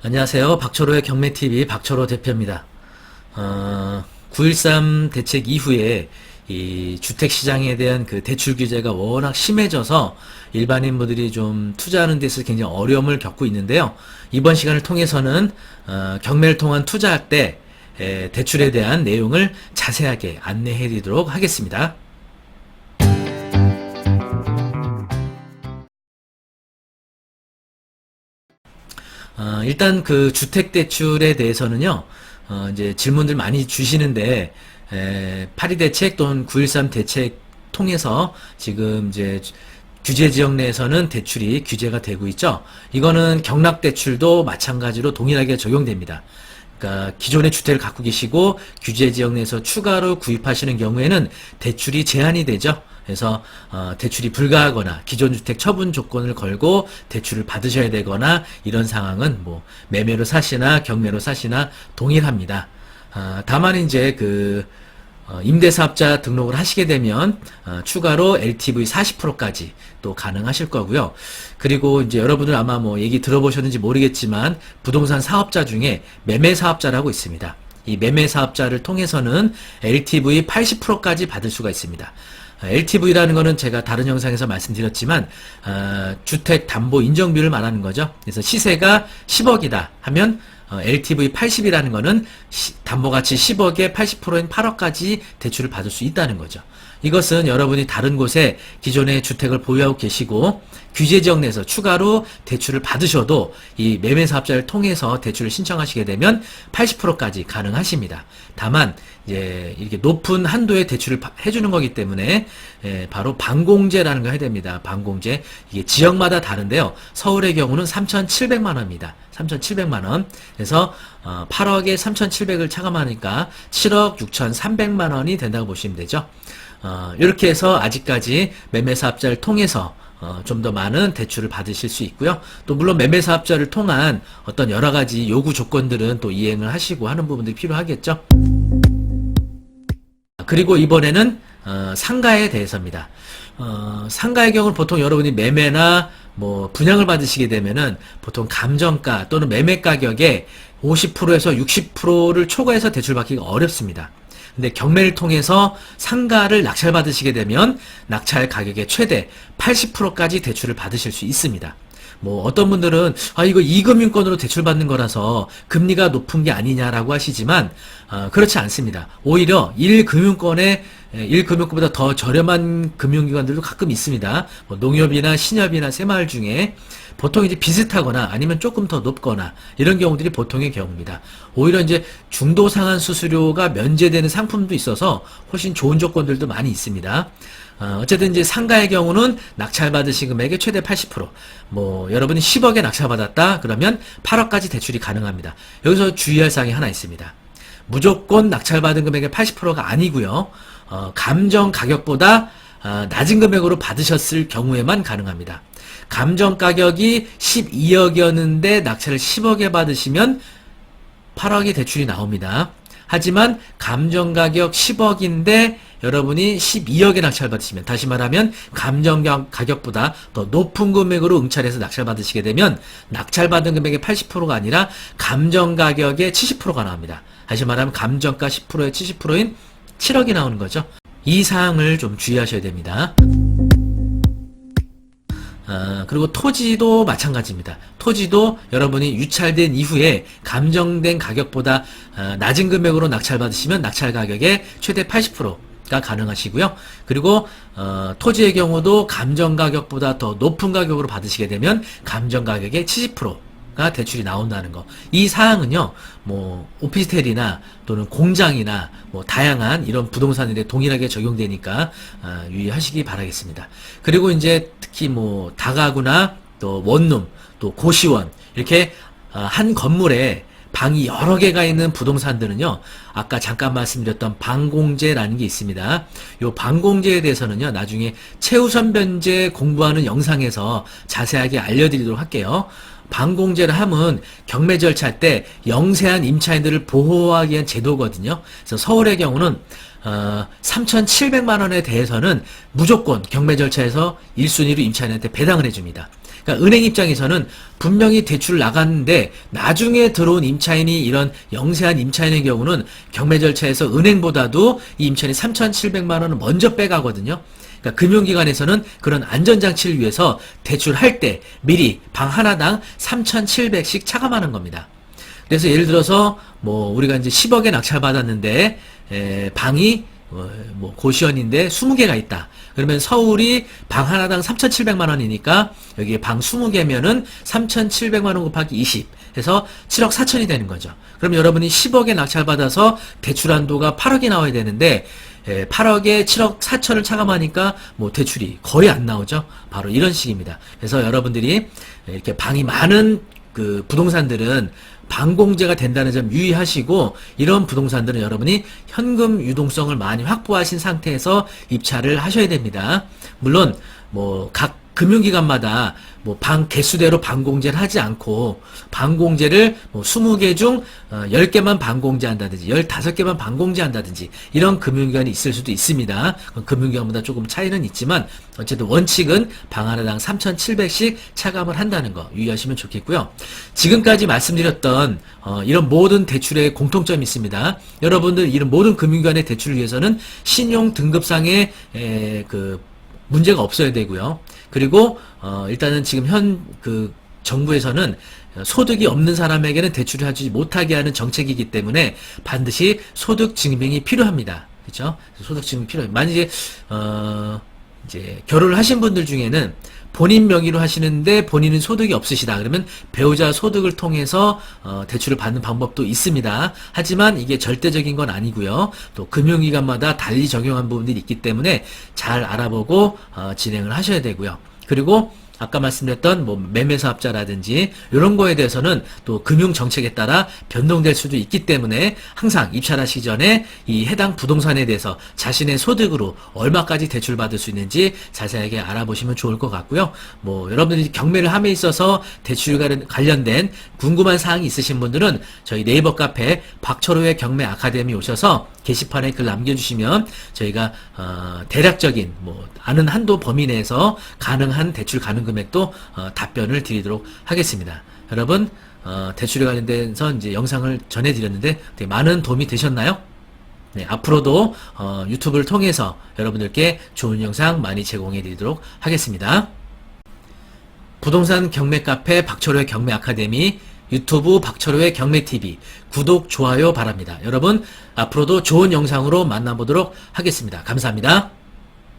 안녕하세요. 박철호의 경매TV 박철호 대표입니다. 9.13 대책 이후에 이 주택시장에 대한 그 대출 규제가 워낙 심해져서 일반인분들이 좀 투자하는 데 있어서 굉장히 어려움을 겪고 있는데요. 이번 시간을 통해서는 경매를 통한 투자할 때 대출에 대한 내용을 자세하게 안내해 드리도록 하겠습니다. 일단 그 주택대출에 대해서는요, 이제 질문들 많이 주시는데, 8.2 대책 또는 9.13 대책 통해서 지금 이제 규제 지역 내에서는 대출이 규제가 되고 있죠. 이거는 경락대출도 마찬가지로 동일하게 적용됩니다. 그러니까 기존의 주택을 갖고 계시고 규제 지역 내에서 추가로 구입하시는 경우에는 대출이 제한이 되죠. 그래서 대출이 불가하거나 기존 주택 처분 조건을 걸고 대출을 받으셔야 되거나 이런 상황은 뭐 매매로 사시나 경매로 사시나 동일합니다. 다만 이제 그 임대사업자 등록을 하시게 되면 추가로 LTV 40%까지 또 가능하실 거고요. 그리고 이제 여러분들 아마 뭐 얘기 들어보셨는지 모르겠지만 부동산 사업자 중에 매매 사업자라고 있습니다. 이 매매 사업자를 통해서는 LTV 80%까지 받을 수가 있습니다. LTV라는 거는 제가 다른 영상에서 말씀드렸지만 주택 담보 인정비율을 말하는 거죠. 그래서 시세가 10억이다 하면 LTV 80이라는 거는 담보가치 10억에 80%인 8억까지 대출을 받을 수 있다는 거죠. 이것은 여러분이 다른 곳에 기존의 주택을 보유하고 계시고 규제 지역 내에서 추가로 대출을 받으셔도 이 매매사업자를 통해서 대출을 신청하시게 되면 80%까지 가능하십니다. 다만 이제 이렇게 높은 한도의 대출을 해주는 거기 때문에 바로 반공제라는 걸 해야 됩니다. 반공제. 이게 지역마다 다른데요. 서울의 경우는 3,700만 원입니다. 3,700만 원. 그래서 8억에 3,700을 차감하니까 7억 6,300만 원이 된다고 보시면 되죠. 이렇게 해서 아직까지 매매사업자를 통해서 좀 더 많은 대출을 받으실 수 있고요. 또 물론 매매사업자를 통한 어떤 여러 가지 요구 조건들은 또 이행을 하시고 하는 부분들이 필요하겠죠. 그리고 이번에는 상가에 대해서입니다. 상가의 경우는 보통 여러분이 매매나 뭐 분양을 받으시게 되면은 보통 감정가 또는 매매 가격의 50%에서 60%를 초과해서 대출받기가 어렵습니다. 근데 경매를 통해서 상가를 낙찰받으시게 되면 낙찰 가격의 최대 80%까지 대출을 받으실 수 있습니다. 뭐 어떤 분들은 이거 2금융권으로 대출받는 거라서 금리가 높은 게 아니냐라고 하시지만 그렇지 않습니다. 오히려 1금융권보다 더 저렴한 금융기관들도 가끔 있습니다. 뭐 농협이나 신협이나 새마을 중에 보통 이제 비슷하거나 아니면 조금 더 높거나 이런 경우들이 보통의 경우입니다. 오히려 이제 중도 상환 수수료가 면제되는 상품도 있어서 훨씬 좋은 조건들도 많이 있습니다. 어쨌든 이제 상가의 경우는 낙찰받으신 금액의 최대 80%. 뭐 여러분이 10억에 낙찰받았다 그러면 8억까지 대출이 가능합니다. 여기서 주의할 사항이 하나 있습니다. 무조건 낙찰받은 금액의 80%가 아니고요. 감정 가격보다 낮은 금액으로 받으셨을 경우에만 가능합니다. 감정 가격이 12억이었는데 낙찰을 10억에 받으시면 8억의 대출이 나옵니다. 하지만 감정 가격 10억인데 여러분이 12억에 낙찰 받으시면, 다시 말하면 감정 가격보다 더 높은 금액으로 응찰해서 낙찰 받으시게 되면 낙찰 받은 금액의 80%가 아니라 감정 가격의 70%가 나옵니다. 다시 말하면 감정가 10%의 70%인 7억이 나오는 거죠. 이 사항을 좀 주의하셔야 됩니다. 그리고 토지도 마찬가지입니다. 토지도 여러분이 유찰된 이후에 감정된 가격보다 낮은 금액으로 낙찰받으시면 낙찰 가격의 최대 80%가 가능하시고요. 그리고 토지의 경우도 감정 가격보다 더 높은 가격으로 받으시게 되면 감정 가격의 70%가 대출이 나온다는 거. 이 사항은요, 뭐 오피스텔이나 또는 공장이나 뭐 다양한 이런 부동산들에 동일하게 적용되니까 유의하시기 바라겠습니다. 그리고 이제 특히 뭐 다가구나 또 원룸 또 고시원 이렇게 한 건물에 방이 여러 개가 있는 부동산들은요, 아까 잠깐 말씀드렸던 방공제라는 게 있습니다. 이 방공제에 대해서는요, 나중에 최우선 변제 공부하는 영상에서 자세하게 알려드리도록 할게요. 방공제를 하면 경매 절차할 때 영세한 임차인들을 보호하기 위한 제도거든요. 그래서 서울의 경우는 3,700만 원에 대해서는 무조건 경매 절차에서 1순위로 임차인한테 배당을 해줍니다. 그러니까 은행 입장에서는 분명히 대출 나갔는데 나중에 들어온 임차인이 이런 영세한 임차인의 경우는 경매 절차에서 은행보다도 이 임차인이 3,700만 원을 먼저 빼가거든요. 그러니까 금융기관에서는 그런 안전장치를 위해서 대출할 때 미리 방 하나당 3,700씩 차감하는 겁니다. 그래서 예를 들어서 뭐 우리가 이제 10억에 낙찰받았는데 방이 뭐 고시원인데 20개가 있다. 그러면 서울이 방 하나당 3,700만 원이니까 여기에 방 20개면은 3,700만 원 곱하기 20 해서 7억 4천이 되는 거죠. 그럼 여러분이 10억에 낙찰받아서 대출 한도가 8억이 나와야 되는데 8억에 7억 4천을 차감하니까 뭐 대출이 거의 안 나오죠. 바로 이런 식입니다. 그래서 여러분들이 이렇게 방이 많은 그 부동산들은 방공제가 된다는 점 유의하시고, 이런 부동산들은 여러분이 현금 유동성을 많이 확보하신 상태에서 입찰을 하셔야 됩니다. 물론 뭐 각 금융기관마다 뭐 방 개수대로 방공제를 하지 않고 방공제를 뭐 20개 중 10개만 방공제한다든지 15개만 방공제한다든지 이런 금융기관이 있을 수도 있습니다. 금융기관마다 조금 차이는 있지만 어쨌든 원칙은 방 하나당 3,700씩 차감을 한다는 거 유의하시면 좋겠고요. 지금까지 말씀드렸던 이런 모든 대출의 공통점이 있습니다. 여러분들 이런 모든 금융기관의 대출을 위해서는 신용 등급상의 그 문제가 없어야 되고요. 그리고 일단은 지금 그 정부에서는 소득이 없는 사람에게는 대출을 하지 못하게 하는 정책이기 때문에 반드시 소득 증명이 필요합니다. 그렇죠? 소득 증명이 필요해요. 만약에 이제 결혼을 하신 분들 중에는 본인 명의로 하시는데 본인은 소득이 없으시다. 그러면 배우자 소득을 통해서 대출을 받는 방법도 있습니다. 하지만 이게 절대적인 건 아니고요. 또 금융기관마다 달리 적용한 부분들이 있기 때문에 잘 알아보고 진행을 하셔야 되고요. 그리고 아까 말씀드렸던 뭐 매매사업자라든지 이런 거에 대해서는 또 금융정책에 따라 변동될 수도 있기 때문에 항상 입찰하시기 전에 이 해당 부동산에 대해서 자신의 소득으로 얼마까지 대출받을 수 있는지 자세하게 알아보시면 좋을 것 같고요. 뭐 여러분들이 경매를 함에 있어서 대출 관련된 궁금한 사항이 있으신 분들은 저희 네이버 카페 박철호의 경매 아카데미 오셔서 게시판에 글 남겨주시면 저희가 대략적인 뭐 아는 한도 범위 내에서 가능한 대출 가능 금액도 답변을 드리도록 하겠습니다. 여러분 대출에 관련돼서 이제 영상을 전해드렸는데 되게 많은 도움이 되셨나요? 네, 앞으로도 유튜브를 통해서 여러분들께 좋은 영상 많이 제공해 드리도록 하겠습니다. 부동산 경매 카페 박철호의 경매 아카데미, 유튜브 박철호의 경매TV 구독, 좋아요 바랍니다. 여러분 앞으로도 좋은 영상으로 만나보도록 하겠습니다. 감사합니다.